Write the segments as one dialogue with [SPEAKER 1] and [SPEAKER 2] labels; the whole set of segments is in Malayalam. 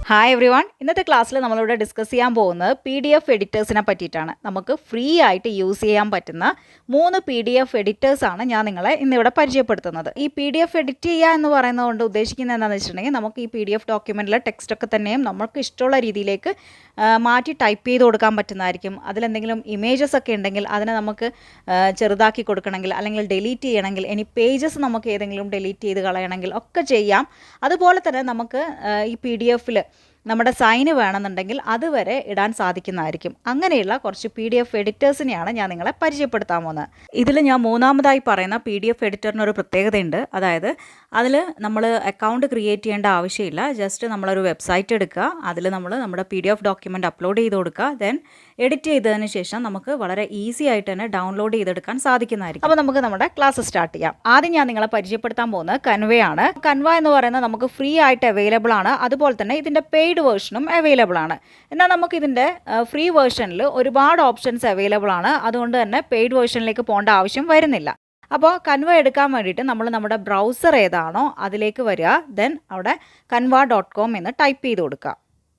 [SPEAKER 1] Hi every one. ഇന്നത്തെ ക്ലാസ്സിൽ നമ്മളിവിടെ ഡിസ്കസ് ചെയ്യാൻ പോകുന്നത് PDF എഡിറ്റേഴ്സിനെ പറ്റിയിട്ടാണ്. നമുക്ക് ഫ്രീ ആയിട്ട് യൂസ് ചെയ്യാൻ പറ്റുന്ന 3 PDF എഡിറ്റേഴ്സാണ് ഞാൻ നിങ്ങളെ ഇന്നിവിടെ പരിചയപ്പെടുത്തുന്നത്. ഈ PDF എഡിറ്റ് ചെയ്യുക എന്ന് പറയുന്നത് കൊണ്ട് ഉദ്ദേശിക്കുന്നത് എന്താണെന്ന് വെച്ചിട്ടുണ്ടെങ്കിൽ നമുക്ക് ഈ PDF ഡോക്യുമെൻറ്റിലെ ടെക്സ്റ്റൊക്കെ തന്നെയും നമുക്ക് ഇഷ്ടമുള്ള രീതിയിലേക്ക് മാറ്റി ടൈപ്പ് ചെയ്ത് കൊടുക്കാൻ പറ്റുന്നതായിരിക്കും. അതിലെന്തെങ്കിലും ഇമേജസ് ഒക്കെ ഉണ്ടെങ്കിൽ അതിനെ നമുക്ക് ചെറുതാക്കി കൊടുക്കണമെങ്കിൽ അല്ലെങ്കിൽ ഡിലീറ്റ് ചെയ്യണമെങ്കിൽ ഇനി പേജസ് നമുക്ക് ഏതെങ്കിലും ഡിലീറ്റ് ചെയ്ത് കളയണമെങ്കിൽ ഒക്കെ ചെയ്യാം. അതുപോലെ തന്നെ നമുക്ക് ഈ PDF-ൽ നമ്മുടെ സൈന് വേണമെന്നുണ്ടെങ്കിൽ അതുവരെ ഇടാൻ സാധിക്കുന്നതായിരിക്കും. അങ്ങനെയുള്ള കുറച്ച് PDF എഡിറ്റേഴ്സിനെയാണ് ഞാൻ നിങ്ങളെ പരിചയപ്പെടുത്താൻ പോകുന്നത്. ഇതിൽ ഞാൻ മൂന്നാമതായി പറയുന്ന PDF എഡിറ്ററിനൊരു പ്രത്യേകതയുണ്ട്. അതായത് അതിൽ നമ്മൾ അക്കൗണ്ട് ക്രിയേറ്റ് ചെയ്യേണ്ട ആവശ്യമില്ല. ജസ്റ്റ് നമ്മളൊരു വെബ്സൈറ്റ് എടുക്കുക, അതിൽ നമ്മൾ നമ്മുടെ PDF ഡോക്യുമെൻ്റ് അപ്ലോഡ് ചെയ്ത് കൊടുക്കുക. ദെൻ എഡിറ്റ് ചെയ്തതിന് ശേഷം നമുക്ക് വളരെ ഈസി ആയിട്ട് തന്നെ ഡൗൺലോഡ് ചെയ്തെടുക്കാൻ സാധിക്കുന്നതായിരിക്കും. അപ്പോൾ നമുക്ക് നമ്മുടെ ക്ലാസ് സ്റ്റാർട്ട് ചെയ്യാം. ആദ്യം ഞാൻ നിങ്ങളെ പരിചയപ്പെടുത്താൻ പോകുന്നത് കൻവയാണ്. കൻവ എന്ന് പറയുന്നത് നമുക്ക് ഫ്രീ ആയിട്ട് അവൈലബിൾ ആണ്. അതുപോലെ തന്നെ ഇതിൻ്റെ പെയ്ഡ് വേർഷനും അവൈലബിൾ ആണ്. എന്നാൽ നമുക്കിതിൻ്റെ ഫ്രീ വേർഷനിൽ ഒരുപാട് ഓപ്ഷൻസ് അവൈലബിൾ ആണ്. അതുകൊണ്ട് തന്നെ പെയ്ഡ് വേർഷനിലേക്ക് പോകേണ്ട ആവശ്യം വരുന്നില്ല. അപ്പോൾ കൻവ എടുക്കാൻ വേണ്ടിയിട്ട് നമ്മൾ നമ്മുടെ ബ്രൗസർ ഏതാണോ അതിലേക്ക് വരിക. ദെൻ അവിടെ canva.com എന്ന് ടൈപ്പ് ചെയ്ത് കൊടുക്കുക.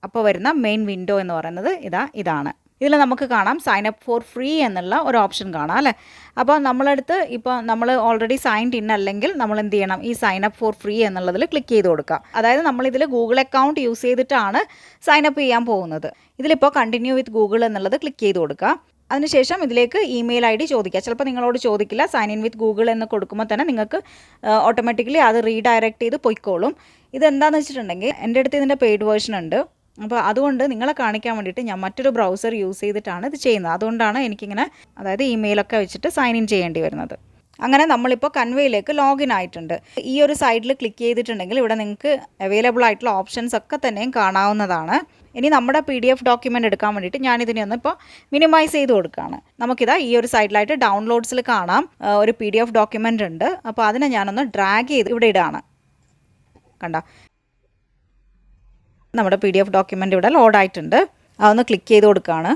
[SPEAKER 1] അപ്പോൾ വരുന്ന മെയിൻ വിൻഡോ എന്ന് പറയുന്നത് ഇതാണ്. ഇതിൽ നമുക്ക് കാണാം സൈൻ അപ്പ് ഫോർ ഫ്രീ എന്നുള്ള ഒരു ഓപ്ഷൻ കാണാം അല്ലേ. അപ്പോൾ നമ്മളടുത്ത് ഇപ്പോൾ നമ്മൾ ഓൾറെഡി സൈൻഡ് ഇൻ അല്ലെങ്കിൽ നമ്മൾ എന്ത് ചെയ്യണം, ഈ സൈൻ അപ്പ് ഫോർ ഫ്രീ എന്നുള്ളതിൽ ക്ലിക്ക് ചെയ്ത് കൊടുക്കുക. അതായത് നമ്മളിതിൽ ഗൂഗിൾ അക്കൗണ്ട് യൂസ് ചെയ്തിട്ടാണ് സൈൻ അപ്പ് ചെയ്യാൻ പോകുന്നത്. ഇതിലിപ്പോൾ കണ്ടിന്യൂ വിത്ത് ഗൂഗിൾ എന്നുള്ളത് ക്ലിക്ക് ചെയ്ത് കൊടുക്കുക. അതിനുശേഷം ഇതിലേക്ക് ഇമെയിൽ ID ചോദിക്കുക. ചിലപ്പോൾ നിങ്ങളോട് ചോദിക്കില്ല. സൈൻ ഇൻ വിത്ത് ഗൂഗിൾ എന്ന് കൊടുക്കുമ്പോൾ തന്നെ നിങ്ങൾക്ക് ഓട്ടോമാറ്റിക്കലി അത് റീഡയറക്റ്റ് ചെയ്ത് പൊയ്ക്കോളും. ഇതെന്താണെന്ന് വെച്ചിട്ടുണ്ടെങ്കിൽ എൻ്റെ അടുത്ത് ഇതിൻ്റെ പെയ്ഡ് വേർഷൻ ഉണ്ട്. അപ്പോൾ അതുകൊണ്ട് നിങ്ങളെ കാണിക്കാൻ വേണ്ടിയിട്ട് ഞാൻ മറ്റൊരു ബ്രൗസർ യൂസ് ചെയ്തിട്ടാണ് ഇത് ചെയ്യുന്നത്. അതുകൊണ്ടാണ് എനിക്കിങ്ങനെ അതായത് ഇമെയിലൊക്കെ വെച്ചിട്ട് സൈൻ ഇൻ ചെയ്യേണ്ടി വരുന്നത്. അങ്ങനെ നമ്മളിപ്പോൾ കൻവയിലേക്ക് ലോഗിൻ ആയിട്ടുണ്ട്. ഈ ഒരു സൈഡിൽ ക്ലിക്ക് ചെയ്തിട്ടുണ്ടെങ്കിൽ ഇവിടെ നിങ്ങൾക്ക് അവൈലബിൾ ആയിട്ടുള്ള ഓപ്ഷൻസ് ഒക്കെ തന്നെയും കാണാവുന്നതാണ്. ഇനി നമ്മുടെ PDF ഡോക്യുമെൻ്റ് എടുക്കാൻ വേണ്ടിയിട്ട് ഞാനിതിനെ ഒന്ന് ഇപ്പോൾ മിനിമൈസ് ചെയ്ത് കൊടുക്കുകയാണ്. നമുക്കിതാ ഈ ഒരു സൈഡിലായിട്ട് ഡൗൺലോഡ്സിൽ കാണാം ഒരു PDF ഡോക്യുമെൻ്റ് ഉണ്ട്. അപ്പോൾ അതിനെ ഞാനൊന്ന് ഡ്രാഗ് ചെയ്ത് ഇവിടെ ഇടാണ്. കണ്ടോ, നമ്മുടെ PDF ഡോക്യുമെൻ്റ് ഇവിടെ ലോഡായിട്ടുണ്ട്. അതൊന്ന് ക്ലിക്ക് ചെയ്ത് കൊടുക്കുകയാണ്.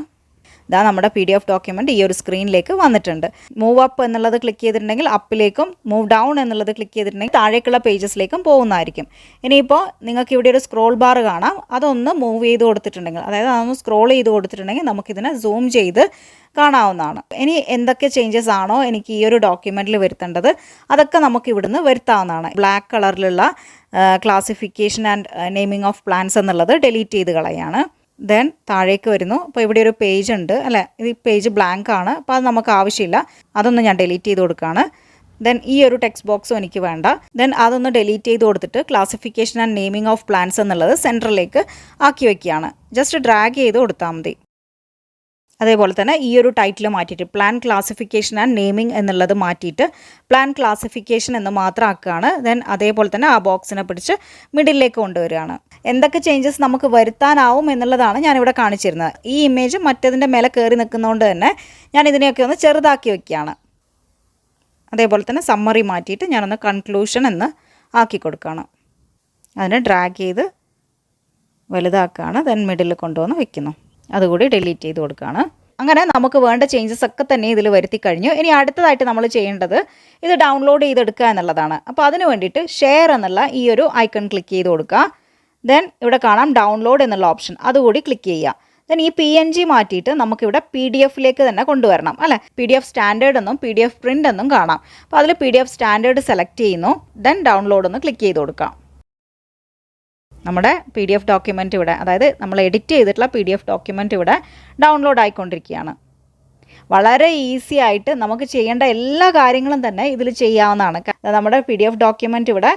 [SPEAKER 1] ഇതാ നമ്മുടെ PDF ഡോക്യുമെൻ്റ് ഈ ഒരു സ്ക്രീനിലേക്ക് വന്നിട്ടുണ്ട്. മൂവ് അപ്പ് എന്നുള്ളത് ക്ലിക്ക് ചെയ്തിട്ടുണ്ടെങ്കിൽ അപ്പിലേക്കും, മൂവ് ഡൗൺ എന്നുള്ളത് ക്ലിക്ക് ചെയ്തിട്ടുണ്ടെങ്കിൽ താഴേക്കുള്ള പേജസിലേക്കും പോകുന്നതായിരിക്കും. ഇനിയിപ്പോൾ നിങ്ങൾക്ക് ഇവിടെ ഒരു സ്ക്രോൾ ബാർ കാണാം. അതൊന്ന് മൂവ് ചെയ്ത് കൊടുത്തിട്ടുണ്ടെങ്കിൽ, അതായത് അതൊന്ന് സ്ക്രോൾ ചെയ്ത് കൊടുത്തിട്ടുണ്ടെങ്കിൽ നമുക്കിതിനെ സൂം ചെയ്ത് കാണാവുന്നതാണ്. ഇനി എന്തൊക്കെ ചേഞ്ചസ് ആണോ എനിക്ക് ഈ ഒരു ഡോക്യുമെൻറ്റിൽ വരുത്തേണ്ടത് അതൊക്കെ നമുക്ക് ഇവിടുന്ന് വരുത്താവുന്നതാണ്. ബ്ലാക്ക് കളറിലുള്ള classification and naming of plants എന്നുള്ളത് ഡിലീറ്റ് ചെയ്ത് കളയാണ്. ദെൻ താഴേക്ക് വരുന്നു. അപ്പോൾ ഇവിടെ ഒരു പേജ് ഉണ്ട് അല്ലേ, ഇത് പേജ് ബ്ലാങ്ക് ആണ്. അപ്പോൾ അത് നമുക്ക് ആവശ്യമില്ല. അതൊന്ന് ഞാൻ ഡിലീറ്റ് ചെയ്ത് കൊടുക്കുകയാണ്. ദെൻ ഈ ഒരു ടെക്സ്റ്റ് ബോക്സും എനിക്ക് വേണ്ട. ദെൻ അതൊന്ന് ഡിലീറ്റ് ചെയ്ത് കൊടുത്തിട്ട് classification and naming of plants എന്നുള്ളത് സെൻറ്ററിലേക്ക് ആക്കി വയ്ക്കുകയാണ്. ജസ്റ്റ് ഡ്രാഗ് ചെയ്ത് കൊടുത്താൽ മതി. അതേപോലെ തന്നെ ഈ ഒരു ടൈറ്റിൽ മാറ്റിയിട്ട് പ്ലാൻ ക്ലാസിഫിക്കേഷൻ ആൻഡ് നെയിമിംഗ് എന്നുള്ളത് മാറ്റിയിട്ട് പ്ലാൻ ക്ലാസിഫിക്കേഷൻ എന്ന് മാത്രം ആക്കുകയാണ്. ദെൻ അതേപോലെ തന്നെ ആ ബോക്സിനെ പിടിച്ച് മിഡിലേക്ക് കൊണ്ടുവരികയാണ്. എന്തൊക്കെ ചേഞ്ചസ് നമുക്ക് വരുത്താനാവും എന്നുള്ളതാണ് ഞാനിവിടെ കാണിച്ചിരുന്നത്. ഈ ഇമേജ് മറ്റതിൻ്റെ മേലെ കയറി നിൽക്കുന്നതുകൊണ്ട് തന്നെ ഞാൻ ഇതിനെയൊക്കെ ഒന്ന് ചെറുതാക്കി വയ്ക്കുകയാണ്. അതേപോലെ തന്നെ സമ്മറി മാറ്റിയിട്ട് ഞാനൊന്ന് കൺക്ലൂഷൻ എന്ന് ആക്കി കൊടുക്കുകയാണ്. അതിനെ ഡ്രാഗ് ചെയ്ത് വലുതാക്കുകയാണ്. ദെൻ മിഡിൽ കൊണ്ടുവന്ന് വയ്ക്കുന്നു. അതുകൂടി ഡിലീറ്റ് ചെയ്ത് കൊടുക്കുകയാണ്. അങ്ങനെ നമുക്ക് വേണ്ട ചേഞ്ചസ് ഒക്കെ തന്നെ ഇതിൽ വരുത്തി കഴിഞ്ഞു. ഇനി അടുത്തതായിട്ട് നമ്മൾ ചെയ്യേണ്ടത് ഇത് ഡൗൺലോഡ് ചെയ്തെടുക്കുക എന്നുള്ളതാണ്. അപ്പോൾ അതിന് വേണ്ടിയിട്ട് ഷെയർ എന്നുള്ള ഈ ഒരു ഐക്കൺ ക്ലിക്ക് ചെയ്ത് കൊടുക്കുക. ദെൻ ഇവിടെ കാണാം ഡൗൺലോഡ് എന്നുള്ള ഓപ്ഷൻ, അതുകൂടി ക്ലിക്ക് ചെയ്യുക. ദെൻ ഈ PNG മാറ്റിയിട്ട് നമുക്കിവിടെ PDF-ലേക്ക് തന്നെ കൊണ്ടുവരണം അല്ലേ. PDF സ്റ്റാൻഡേർഡ് എന്നും PDF പ്രിൻ്റ് എന്നും കാണാം. അപ്പോൾ അതിൽ PDF സ്റ്റാൻഡേർഡ് സെലക്ട് ചെയ്യുന്നു. ദെൻ ഡൗൺലോഡ് ഒന്ന് ക്ലിക്ക് ചെയ്ത് കൊടുക്കാം. നമ്മുടെ PDF ഡോക്യുമെൻ്റ് ഇവിടെ, അതായത് നമ്മൾ എഡിറ്റ് ചെയ്തിട്ടുള്ള PDF ഡോക്യുമെൻ്റ് ഇവിടെ ഡൗൺലോഡ് ആയിക്കൊണ്ടിരിക്കുകയാണ്. വളരെ ഈസി ആയിട്ട് നമുക്ക് ചെയ്യേണ്ട എല്ലാ കാര്യങ്ങളും തന്നെ ഇതിൽ ചെയ്യാവുന്നതാണ്. നമ്മുടെ PDF ഡോക്യുമെൻ്റ് ഇവിടെ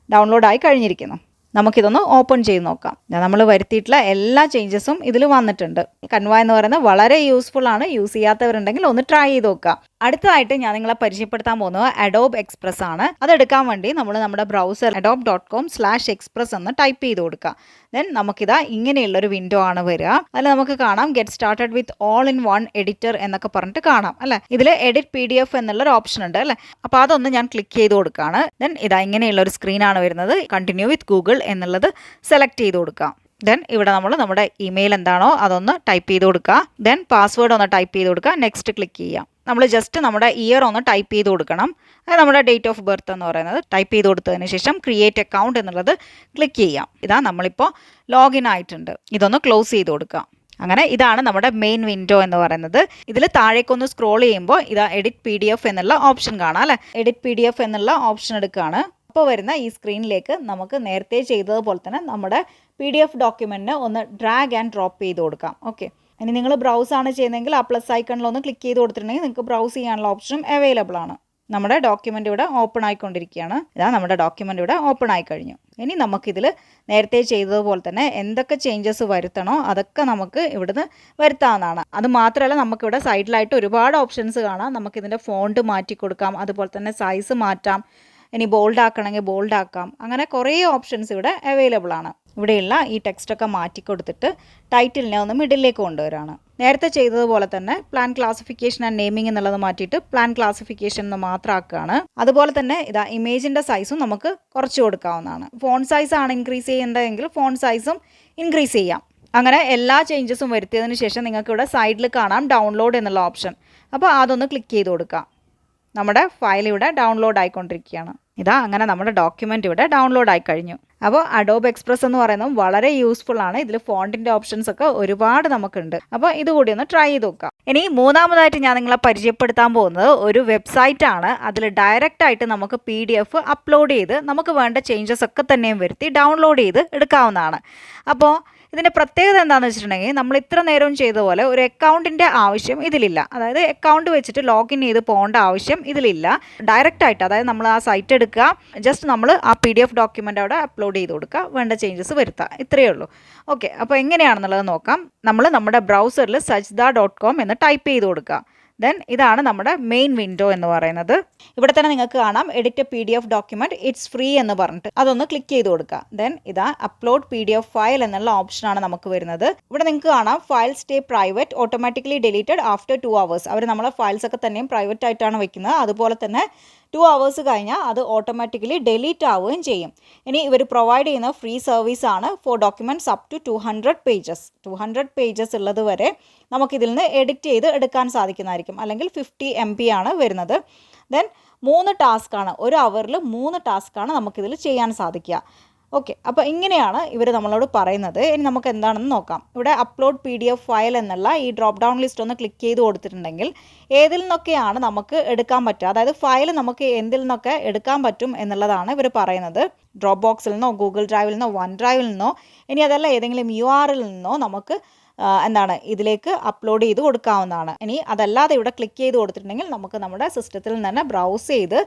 [SPEAKER 1] ഡൗൺലോഡ് ആയി കഴിഞ്ഞിരിക്കുന്നു. നമുക്കിതൊന്ന് ഓപ്പൺ ചെയ്ത് നോക്കാം. നമ്മൾ വരുത്തിയിട്ടുള്ള എല്ലാ ചേഞ്ചസും ഇതിൽ വന്നിട്ടുണ്ട്. കൻവ എന്ന് പറയുന്നത് വളരെ യൂസ്ഫുൾ ആണ്. യൂസ് ചെയ്യാത്തവരുണ്ടെങ്കിൽ ഒന്ന് ട്രൈ ചെയ്ത് നോക്കുക. അടുത്തതായിട്ട് ഞാൻ നിങ്ങളെ പരിചയപ്പെടുത്താൻ പോകുന്നത് അഡോബ് എക്സ്പ്രസ് ആണ്. അതെടുക്കാൻ വേണ്ടി നമ്മൾ നമ്മുടെ ബ്രൗസർ adobe.com/express എന്ന് ടൈപ്പ് ചെയ്ത് കൊടുക്കുക. ദെൻ നമുക്കിതാ ഇങ്ങനെയുള്ളൊരു വിൻഡോ ആണ് വരിക. അതിൽ നമുക്ക് കാണാം get started with all in one editor എന്നൊക്കെ പറഞ്ഞിട്ട് കാണാം അല്ലേ. ഇതിൽ എഡിറ്റ് PDF എന്നുള്ളൊരു ഓപ്ഷൻ ഉണ്ട് അല്ലേ. അപ്പോൾ അതൊന്ന് ഞാൻ ക്ലിക്ക് ചെയ്ത് കൊടുക്കുകയാണ്. ദെൻ ഇതാ ഇങ്ങനെയുള്ളൊരു സ്ക്രീനാണ് വരുന്നത്. കണ്ടിന്യൂ വിത്ത് ഗൂഗിൾ എന്നുള്ളത് സെലക്ട് ചെയ്ത് കൊടുക്കാം. ദെൻ ഇവിടെ നമ്മൾ നമ്മുടെ ഇമെയിൽ എന്താണോ അതൊന്ന് ടൈപ്പ് ചെയ്ത് കൊടുക്കുക. ദെൻ പാസ്വേഡ് ഒന്ന് ടൈപ്പ് ചെയ്ത് കൊടുക്കുക. നെക്സ്റ്റ് ക്ലിക്ക് ചെയ്യാം. നമ്മൾ ജസ്റ്റ് നമ്മുടെ ഇയർ ഒന്ന് ടൈപ്പ് ചെയ്ത് കൊടുക്കണം. അത് നമ്മുടെ ഡേറ്റ് ഓഫ് ബർത്ത് എന്ന് പറയുന്നത് ടൈപ്പ് ചെയ്ത് കൊടുത്തതിന് ശേഷം ക്രിയേറ്റ് അക്കൗണ്ട് എന്നുള്ളത് ക്ലിക്ക് ചെയ്യാം. ഇതാ നമ്മളിപ്പോൾ ലോഗിൻ ആയിട്ടുണ്ട്. ഇതൊന്ന് ക്ലോസ് ചെയ്ത് കൊടുക്കുക. അങ്ങനെ ഇതാണ് നമ്മുടെ മെയിൻ വിൻഡോ എന്ന് പറയുന്നത്. ഇതിൽ താഴേക്കൊന്ന് സ്ക്രോൾ ചെയ്യുമ്പോൾ ഇതാ എഡിറ്റ് PDF എന്നുള്ള ഓപ്ഷൻ കാണാം അല്ലേ. എഡിറ്റ് PDF എന്നുള്ള ഓപ്ഷൻ എടുക്കുകയാണ്. അപ്പോൾ വരുന്ന ഈ സ്ക്രീനിലേക്ക് നമുക്ക് നേരത്തെ ചെയ്തതുപോലെ തന്നെ നമ്മുടെ PDF ഡോക്യുമെൻറ്റിന് ഒന്ന് ഡ്രാഗ് ആൻഡ് ഡ്രോപ്പ് ചെയ്ത് കൊടുക്കാം. ഓക്കെ, ഇനി നിങ്ങൾ ബ്രൗസ് ആണ് ചെയ്യുന്നതെങ്കിൽ ആ പ്ലസ് ഐക്കണിലൊന്ന് ക്ലിക്ക് ചെയ്ത് കൊടുത്തിട്ടുണ്ടെങ്കിൽ നിങ്ങൾക്ക് ബ്രൗസ് ചെയ്യാനുള്ള ഓപ്ഷനും അവൈലബിൾ ആണ്. നമ്മുടെ ഡോക്യുമെൻ്റ് ഇവിടെ ഓപ്പൺ ആയിക്കൊണ്ടിരിക്കുകയാണ്. ഇതാ നമ്മുടെ ഡോക്യുമെൻ്റ് ഇവിടെ ഓപ്പൺ ആയി കഴിഞ്ഞു. ഇനി നമുക്കിതിൽ നേരത്തെ ചെയ്തതുപോലെ തന്നെ എന്തൊക്കെ ചേഞ്ചസ് വരുത്തണോ അതൊക്കെ നമുക്ക് ഇവിടുന്ന് വരുത്താവുന്നതാണ്. അത് മാത്രമല്ല നമുക്കിവിടെ സൈഡിലായിട്ട് ഒരുപാട് ഓപ്ഷൻസ് കാണാം. നമുക്കിതിൻ്റെ ഫോണ്ട് മാറ്റി കൊടുക്കാം, അതുപോലെ തന്നെ സൈസ് മാറ്റാം, ഇനി ബോൾഡ് ആക്കണമെങ്കിൽ ബോൾഡ് ആക്കാം. അങ്ങനെ കുറേ ഓപ്ഷൻസ് ഇവിടെ അവൈലബിൾ ആണ്. ഇവിടെയുള്ള ഈ ടെക്സ്റ്റൊക്കെ മാറ്റി കൊടുത്തിട്ട് ടൈറ്റിലിനെ ഒന്ന് മിഡിലേക്ക് കൊണ്ടുവരാണ്. നേരത്തെ ചെയ്തതുപോലെ തന്നെ പ്ലാൻ ക്ലാസിഫിക്കേഷൻ ആൻഡ് നെയിമിംഗ് എന്നുള്ളത് മാറ്റിയിട്ട് പ്ലാൻ ക്ലാസിഫിക്കേഷൻ എന്ന് മാത്രം ആക്കുകയാണ്. അതുപോലെ തന്നെ ഇതാ ഇമേജിൻ്റെ സൈസും നമുക്ക് കുറച്ച് കൊടുക്കാവുന്നതാണ്. ഫോൺ സൈസ് ആണ് ഇൻക്രീസ് ചെയ്യേണ്ടതെങ്കിൽ ഫോൺ സൈസും ഇൻക്രീസ് ചെയ്യാം. അങ്ങനെ എല്ലാ ചേഞ്ചസും വരുത്തിയതിന് ശേഷം നിങ്ങൾക്ക് ഇവിടെ സൈഡിൽ കാണാം ഡൗൺലോഡ് എന്നുള്ള ഓപ്ഷൻ. അപ്പോൾ അതൊന്ന് ക്ലിക്ക് ചെയ്ത് കൊടുക്കാം. നമ്മുടെ ഫയൽ ഇവിടെ ഡൗൺലോഡ് ആയിക്കൊണ്ടിരിക്കുകയാണ്. ഇതാ അങ്ങനെ നമ്മുടെ ഡോക്യുമെൻ്റ് ഇവിടെ ഡൗൺലോഡ് ആയി കഴിഞ്ഞു. അപ്പോൾ അഡോബ് എക്സ്പ്രസ് എന്ന് പറയുന്നത് വളരെ യൂസ്ഫുൾ ആണ്. ഇതിൽ ഫോണ്ടിൻ്റെ ഓപ്ഷൻസ് ഒക്കെ ഒരുപാട് നമുക്കുണ്ട്. അപ്പോൾ ഇതുകൂടി ഒന്ന് ട്രൈ ചെയ്ത് നോക്കാം. ഇനി മൂന്നാമതായിട്ട് ഞാൻ നിങ്ങളെ പരിചയപ്പെടുത്താൻ പോകുന്നത് ഒരു വെബ്സൈറ്റ് ആണ്. അതിൽ ഡയറക്റ്റ് ആയിട്ട് നമുക്ക് PDF അപ്ലോഡ് ചെയ്ത് നമുക്ക് വേണ്ട ചേഞ്ചസ് ഒക്കെ തന്നെയും വരുത്തി ഡൗൺലോഡ് ചെയ്ത് എടുക്കാവുന്നതാണ്. അപ്പോൾ ഇതിൻ്റെ പ്രത്യേകത എന്താണെന്ന് വെച്ചിട്ടുണ്ടെങ്കിൽ നമ്മൾ ഇത്ര നേരവും ചെയ്ത പോലെ ഒരു അക്കൗണ്ടിൻ്റെ ആവശ്യം ഇതിലില്ല. അതായത് അക്കൗണ്ട് വെച്ചിട്ട് ലോഗിൻ ചെയ്ത് പോകേണ്ട ആവശ്യം ഇതിലില്ല. ഡയറക്റ്റായിട്ട് അതായത് നമ്മൾ ആ സൈറ്റ് എടുക്കുക, ജസ്റ്റ് നമ്മൾ ആ PDF ഡോക്യുമെൻ്റ് അവിടെ അപ്ലോഡ് ചെയ്ത് കൊടുക്കുക, വേണ്ട ചേഞ്ചസ് വരുത്തുക, ഇത്രയേ ഉള്ളൂ. ഓക്കെ, അപ്പോൾ എങ്ങനെയാണെന്നുള്ളത് നോക്കാം. നമ്മൾ നമ്മുടെ ബ്രൗസറിൽ sajda.com എന്ന് ടൈപ്പ് ചെയ്ത് കൊടുക്കുക. ദെൻ ഇതാണ് നമ്മുടെ മെയിൻ വിൻഡോ എന്ന് പറയുന്നത്. ഇവിടെ തന്നെ നിങ്ങൾക്ക് കാണാം edit PDF document it's free എന്ന് പറഞ്ഞിട്ട് അതൊന്ന് ക്ലിക്ക് ചെയ്ത് കൊടുക്കുക. ദെൻ ഇതാ അപ്ലോഡ് PDF ഫയൽ എന്നുള്ള ഓപ്ഷനാണ് നമുക്ക് വരുന്നത്. ഇവിടെ നിങ്ങൾക്ക് കാണാം file stay private automatically deleted after 2 hours. അവർ നമ്മളെ ഫയൽസ് ഒക്കെ തന്നെയും പ്രൈവറ്റ് ആയിട്ടാണ് വെക്കുന്നത്. അതുപോലെ തന്നെ 2 hours കഴിഞ്ഞാൽ അത് ഓട്ടോമാറ്റിക്കലി ഡിലീറ്റ് ആവുകയും ചെയ്യും. ഇനി ഇവർ പ്രൊവൈഡ് ചെയ്യുന്ന ഫ്രീ സർവീസ് ആണ് for documents up to 200 pages. 200 pages ഉള്ളത് വരെ നമുക്കിതിൽ നിന്ന് എഡിറ്റ് ചെയ്ത് എടുക്കാൻ സാധിക്കുന്നതായിരിക്കും. അല്ലെങ്കിൽ 50 MB ആണ് വരുന്നത്. ദെൻ 3 ടാസ്ക്കാണ്, ഒരു അവറിൽ 3 ടാസ്ക്കാണ് നമുക്കിതിൽ ചെയ്യാൻ സാധിക്കുക. ഓക്കെ, അപ്പോൾ ഇങ്ങനെയാണ് ഇവർ നമ്മളോട് പറയുന്നത്. ഇനി നമുക്ക് എന്താണെന്ന് നോക്കാം. ഇവിടെ അപ്ലോഡ് PDF ഫയൽ എന്നുള്ള ഈ ഡ്രോപ്പ് ഡൗൺ ലിസ്റ്റ് ഒന്ന് ക്ലിക്ക് ചെയ്ത് കൊടുത്തിട്ടുണ്ടെങ്കിൽ ഏതിൽ നിന്നൊക്കെയാണ് നമുക്ക് എടുക്കാൻ പറ്റുക, അതായത് ഫയൽ നമുക്ക് എന്തിൽ നിന്നൊക്കെ എടുക്കാൻ പറ്റും എന്നുള്ളതാണ് ഇവർ പറയുന്നത്. ഡ്രോപ്പ് ബോക്സിൽ നിന്നോ ഗൂഗിൾ ഡ്രൈവിൽ നിന്നോ വൺ ഡ്രൈവിൽ നിന്നോ ഇനി അതല്ല ഏതെങ്കിലും URL നിന്നോ നമുക്ക് ഇതിലേക്ക് അപ്ലോഡ് ചെയ്ത് കൊടുക്കാവുന്നതാണ്. ഇനി അതല്ലാതെ ഇവിടെ ക്ലിക്ക് ചെയ്ത് കൊടുത്തിട്ടുണ്ടെങ്കിൽ നമുക്ക് നമ്മുടെ സിസ്റ്റത്തിൽ നിന്ന് തന്നെ ബ്രൗസ് ചെയ്ത്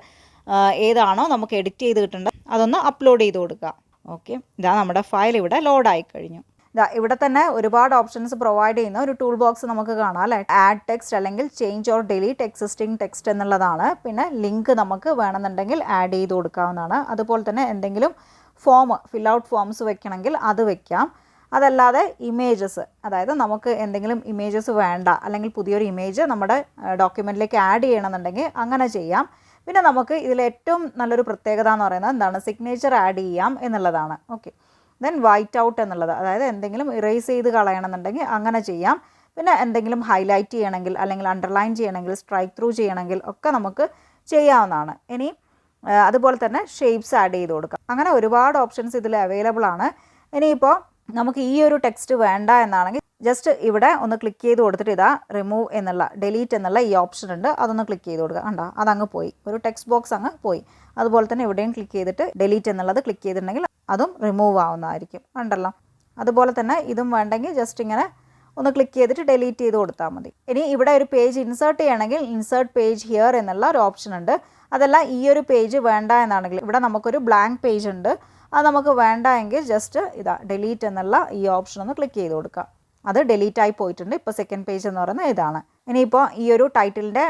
[SPEAKER 1] ഏതാണോ നമുക്ക് എഡിറ്റ് ചെയ്ത് കിട്ടേണ്ടത് അതൊന്ന് അപ്ലോഡ് ചെയ്ത് കൊടുക്കുക. ഓക്കെ, ഇതാ നമ്മുടെ ഫയൽ ഇവിടെ ലോഡായി കഴിഞ്ഞു. ഇവിടെ തന്നെ ഒരുപാട് ഓപ്ഷൻസ് പ്രൊവൈഡ് ചെയ്യുന്ന ഒരു ടൂൾ ബോക്സ് നമുക്ക് കാണാം അല്ലേ. ആഡ് ടെക്സ്റ്റ് അല്ലെങ്കിൽ change or delete existing text എന്നുള്ളതാണ്. പിന്നെ ലിങ്ക് നമുക്ക് വേണമെന്നുണ്ടെങ്കിൽ ആഡ് ചെയ്ത് കൊടുക്കാവുന്നതാണ്. അതുപോലെ തന്നെ എന്തെങ്കിലും ഫിൽ ഔട്ട് ഫോംസ് വെക്കണമെങ്കിൽ അത് വെക്കാം. അതല്ലാതെ ഇമേജസ്, അതായത് നമുക്ക് എന്തെങ്കിലും ഇമേജസ് വേണ്ട അല്ലെങ്കിൽ പുതിയൊരു ഇമേജ് നമ്മുടെ ഡോക്യുമെൻറ്റിലേക്ക് ആഡ് ചെയ്യണമെന്നുണ്ടെങ്കിൽ അങ്ങനെ ചെയ്യാം. പിന്നെ നമുക്ക് ഇതിൽ ഏറ്റവും നല്ലൊരു പ്രത്യേകത എന്ന് പറയുന്നത് എന്താണ്, സിഗ്നേച്ചർ ആഡ് ചെയ്യാം എന്നുള്ളതാണ്. ഓക്കെ, ദെൻ വൈറ്റ് ഔട്ട് എന്നുള്ളത്, അതായത് എന്തെങ്കിലും ഇറേസ് ചെയ്ത് കളയണമെന്നുണ്ടെങ്കിൽ അങ്ങനെ ചെയ്യാം. പിന്നെ എന്തെങ്കിലും ഹൈലൈറ്റ് ചെയ്യണമെങ്കിൽ അല്ലെങ്കിൽ അണ്ടർലൈൻ ചെയ്യണമെങ്കിൽ സ്ട്രൈക്ക് ത്രൂ ചെയ്യണമെങ്കിൽ ഒക്കെ നമുക്ക് ചെയ്യാവുന്നതാണ്. ഇനി അതുപോലെ തന്നെ ഷേപ്സ് ആഡ് ചെയ്ത് കൊടുക്കാം. അങ്ങനെ ഒരുപാട് ഓപ്ഷൻസ് ഇതിൽ അവൈലബിൾ ആണ്. ഇനിയിപ്പോൾ നമുക്ക് ഈ ഒരു ടെക്സ്റ്റ് വേണ്ട എന്നാണെങ്കിൽ ജസ്റ്റ് ഇവിടെ ഒന്ന് ക്ലിക്ക് ചെയ്ത് കൊടുത്തിട്ട് ഇതാ റിമൂവ് എന്നുള്ള ഡിലീറ്റ് എന്നുള്ള ഈ ഓപ്ഷൻ ഉണ്ട്, അതൊന്ന് ക്ലിക്ക് ചെയ്ത് കൊടുക്കുക. കണ്ടോ, അതങ്ങ് പോയി, ഒരു ടെക്സ്റ്റ് ബോക്സ് അങ്ങ് പോയി. അതുപോലെ തന്നെ ഇവിടെയും ക്ലിക്ക് ചെയ്തിട്ട് ഡിലീറ്റ് എന്നുള്ളത് ക്ലിക്ക് ചെയ്തിട്ടുണ്ടെങ്കിൽ അതും റിമൂവ് ആവുന്നതായിരിക്കും. കണ്ടല്ലോ. അതുപോലെ തന്നെ ഇതും വേണ്ടെങ്കിൽ ജസ്റ്റ് ഇങ്ങനെ ഒന്ന് ക്ലിക്ക് ചെയ്തിട്ട് ഡിലീറ്റ് ചെയ്ത് കൊടുത്താൽ മതി. ഇനി ഇവിടെ ഒരു പേജ് ഇൻസേർട്ട് ചെയ്യണമെങ്കിൽ ഇൻസേർട്ട് പേജ് ഹിയർ എന്നുള്ള ഒരു ഓപ്ഷൻ ഉണ്ട്. അതല്ല ഈ ഒരു പേജ് വേണ്ട എന്നാണെങ്കിൽ ഇവിടെ നമുക്കൊരു ബ്ലാങ്ക് പേജ് ഉണ്ട്, അത് നമുക്ക് വേണ്ട എങ്കിൽ ജസ്റ്റ് ഇതാ ഡിലീറ്റ് എന്നുള്ള ഈ ഓപ്ഷൻ ഒന്ന് ക്ലിക്ക് ചെയ്ത് കൊടുക്കുക. അത് ഡിലീറ്റ് ആയി പോയിട്ടുണ്ട്. ഇപ്പോൾ സെക്കൻഡ് പേജ് എന്ന് പറയുന്നത് ഇതാണ്. ഇനിയിപ്പോൾ ഈ ഒരു ടൈറ്റിലിൻ്റെ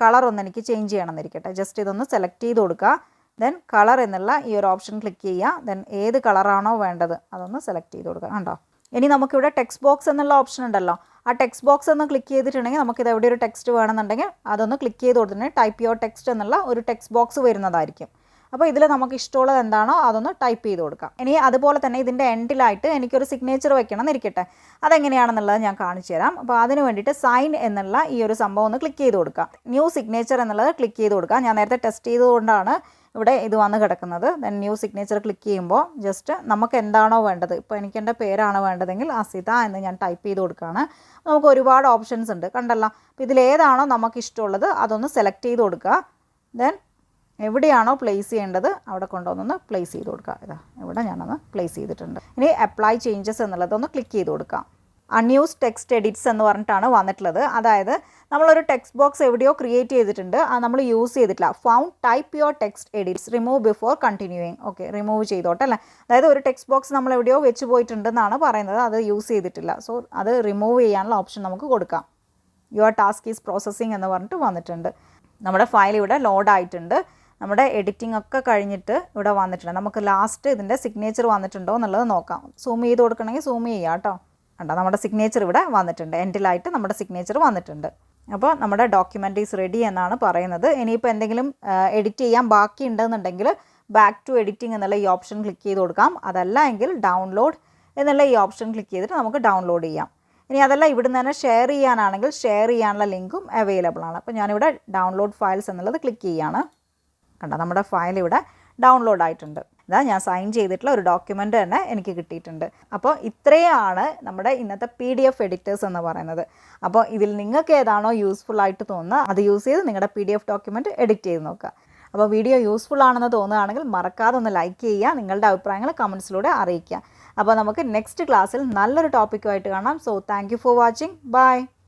[SPEAKER 1] കളർ ഒന്ന് എനിക്ക് ചേഞ്ച് ചെയ്യണമെന്നിരിക്കട്ടെ. ജസ്റ്റ് ഇതൊന്ന് സെലക്ട് ചെയ്ത് കൊടുക്കുക. ദെൻ കളർ എന്നുള്ള ഈ ഒരു ഓപ്ഷൻ ക്ലിക്ക് ചെയ്യുക. ദെൻ ഏത് കളറാണോ വേണ്ടത് അതൊന്ന് സെലക്ട് ചെയ്ത് കൊടുക്കുക. കണ്ടോ, ഇനി നമുക്കിവിടെ ടെക്സ്റ്റ് ബോക്സ് എന്നുള്ള ഓപ്ഷൻ ഉണ്ടല്ലോ, ആ ടെക്സ്റ്റ് ബോക്സ് ഒന്ന് ക്ലിക്ക് ചെയ്തിട്ടുണ്ടെങ്കിൽ നമുക്കിത് എവിടെ ഒരു ടെക്സ്റ്റ് വേണമെന്നുണ്ടെങ്കിൽ അതൊന്ന് ക്ലിക്ക് ചെയ്ത് കൊടുത്തിട്ടുണ്ടെങ്കിൽ ടൈപ്പ് യുവർ ടെക്സ്റ്റ് എന്നുള്ള ഒരു ടെക്സ്റ്റ് ബോക്സ് വരുന്നതായിരിക്കും. അപ്പോൾ ഇതിൽ നമുക്ക് ഇഷ്ടമുള്ളത് എന്താണോ അതൊന്ന് ടൈപ്പ് ചെയ്ത് കൊടുക്കാം. ഇനി അതുപോലെ തന്നെ ഇതിൻ്റെ എൻഡിലായിട്ട് എനിക്കൊരു സിഗ്നേച്ചർ വെക്കണം എന്നിരിക്കട്ടെ. അതെങ്ങനെയാണെന്നുള്ളത് ഞാൻ കാണിച്ചു തരാം. അപ്പോൾ അതിന് വേണ്ടിയിട്ട് സൈൻ എന്നുള്ള ഈ ഒരു സംഭവം ഒന്ന് ക്ലിക്ക് ചെയ്ത് കൊടുക്കാം. ന്യൂ സിഗ്നേച്ചർ എന്നുള്ളത് ക്ലിക്ക് ചെയ്ത് കൊടുക്കാം. ഞാൻ നേരത്തെ ടെസ്റ്റ് ചെയ്തുകൊണ്ടാണ് ഇവിടെ ഇത് വന്ന് കിടക്കുന്നത്. ദെൻ ന്യൂ സിഗ്നേച്ചർ ക്ലിക്ക് ചെയ്യുമ്പോൾ ജസ്റ്റ് നമുക്ക് എന്താണോ വേണ്ടത്, ഇപ്പോൾ എനിക്ക് എൻ്റെ പേരാണ് വേണ്ടതെങ്കിൽ അസിത എന്ന് ഞാൻ ടൈപ്പ് ചെയ്ത് കൊടുക്കുകയാണ്. നമുക്ക് ഒരുപാട് ഓപ്ഷൻസ് ഉണ്ട് കണ്ടല്ലോ. അപ്പോൾ ഇതിലേതാണോ നമുക്ക് ഇഷ്ടമുള്ളത് അതൊന്ന് സെലക്ട് ചെയ്ത് കൊടുക്കുക. ദെൻ എവിടെയാണോ പ്ലേസ് ചെയ്യേണ്ടത് അവിടെ കൊണ്ടുവന്നൊന്ന് പ്ലേസ് ചെയ്ത് കൊടുക്കുക. ഇതാ ഇവിടെ ഞാനൊന്ന് പ്ലേസ് ചെയ്തിട്ടുണ്ട്. ഇനി അപ്ലൈ ചേഞ്ചസ് എന്നുള്ളതൊന്ന് ക്ലിക്ക് ചെയ്ത് കൊടുക്കാം. അൺയൂസ് ടെക്സ്റ്റ് എഡിറ്റ്സ് എന്ന് പറഞ്ഞിട്ടാണ് വന്നിട്ടുള്ളത്. അതായത് നമ്മളൊരു ടെക്സ്റ്റ് ബോക്സ് എവിടെയോ ക്രിയേറ്റ് ചെയ്തിട്ടുണ്ട്, അത് നമ്മൾ യൂസ് ചെയ്തിട്ടില്ല. Found type your text edits remove before continuing. Okay, remove ചെയ്തോട്ടെ അല്ലേ. അതായത് ഒരു ടെക്സ്റ്റ് ബോക്സ് നമ്മൾ എവിടെയോ വെച്ച് പോയിട്ടുണ്ടെന്നാണ് പറയുന്നത്, അത് യൂസ് ചെയ്തിട്ടില്ല. സോ അത് റിമൂവ് ചെയ്യാനുള്ള ഓപ്ഷൻ നമുക്ക് കൊടുക്കാം. യുവർ ടാസ്ക് ഈസ് പ്രോസസ്സിങ് എന്ന് പറഞ്ഞിട്ട് വന്നിട്ടുണ്ട്. നമ്മുടെ ഫയൽ ഇവിടെ ലോഡ് ആയിട്ടുണ്ട്. നമ്മുടെ എഡിറ്റിംഗ് ഒക്കെ കഴിഞ്ഞിട്ട് ഇവിടെ വന്നിട്ടുണ്ട്. നമുക്ക് ലാസ്റ്റ് ഇതിൻ്റെ സിഗ്നേച്ചർ വന്നിട്ടുണ്ടോ എന്നുള്ളത് നോക്കാം. സൂം ചെയ്ത് കൊടുക്കണമെങ്കിൽ സൂം ചെയ്യാം കേട്ടോ. കണ്ടോ, നമ്മുടെ സിഗ്നേച്ചർ ഇവിടെ വന്നിട്ടുണ്ട്. എൻഡിലായിട്ട് നമ്മുടെ സിഗ്നേച്ചർ വന്നിട്ടുണ്ട്. അപ്പോൾ നമ്മുടെ ഡോക്യുമെൻ്റ് ഈസ് റെഡി എന്നാണ് പറയുന്നത്. ഇനിയിപ്പോൾ എന്തെങ്കിലും എഡിറ്റ് ചെയ്യാൻ ബാക്കി ഉണ്ടെന്നുണ്ടെങ്കിൽ ബാക്ക് ടു എഡിറ്റിംഗ് എന്നുള്ള ഈ ഓപ്ഷൻ ക്ലിക്ക് ചെയ്ത് കൊടുക്കാം. അതല്ല എങ്കിൽ ഡൗൺലോഡ് എന്നുള്ള ഈ ഓപ്ഷൻ ക്ലിക്ക് ചെയ്തിട്ട് നമുക്ക് ഡൗൺലോഡ് ചെയ്യാം. ഇനി അതല്ല ഇവിടുന്ന് തന്നെ ഷെയർ ചെയ്യാനാണെങ്കിൽ ഷെയർ ചെയ്യാനുള്ള ലിങ്കും അവൈലബിൾ ആണ്. അപ്പോൾ ഞാനിവിടെ ഡൗൺലോഡ് ഫയൽസ് എന്നുള്ളത് ക്ലിക്ക് ചെയ്യുകയാണ്. കണ്ടോ, നമ്മുടെ ഫയൽ ഇവിടെ ഡൗൺലോഡ് ആയിട്ടുണ്ട്. ഇതാ ഞാൻ സൈൻ ചെയ്തിട്ടുള്ള ഒരു ഡോക്യുമെൻ്റ് തന്നെ എനിക്ക് കിട്ടിയിട്ടുണ്ട്. അപ്പോൾ ഇത്രയാണ് നമ്മുടെ ഇന്നത്തെ PDF എഡിറ്റേഴ്സ് എന്ന് പറയുന്നത്. അപ്പോൾ ഇതിൽ നിങ്ങൾക്ക് ഏതാണോ യൂസ്ഫുൾ ആയിട്ട് തോന്നുന്നത് അത് യൂസ് ചെയ്ത് നിങ്ങളുടെ PDF ഡോക്യുമെൻറ്റ് എഡിറ്റ് ചെയ്ത് നോക്കുക. അപ്പോൾ വീഡിയോ യൂസ്ഫുൾ ആണെന്ന് തോന്നുകയാണെങ്കിൽ മറക്കാതെ ഒന്ന് ലൈക്ക് ചെയ്യുക, നിങ്ങളുടെ അഭിപ്രായങ്ങൾ കമൻസിലൂടെ അറിയിക്കുക. അപ്പോൾ നമുക്ക് നെക്സ്റ്റ് ക്ലാസ്സിൽ നല്ലൊരു ടോപ്പിക്കുമായിട്ട് കാണാം. So thank you for watching. By.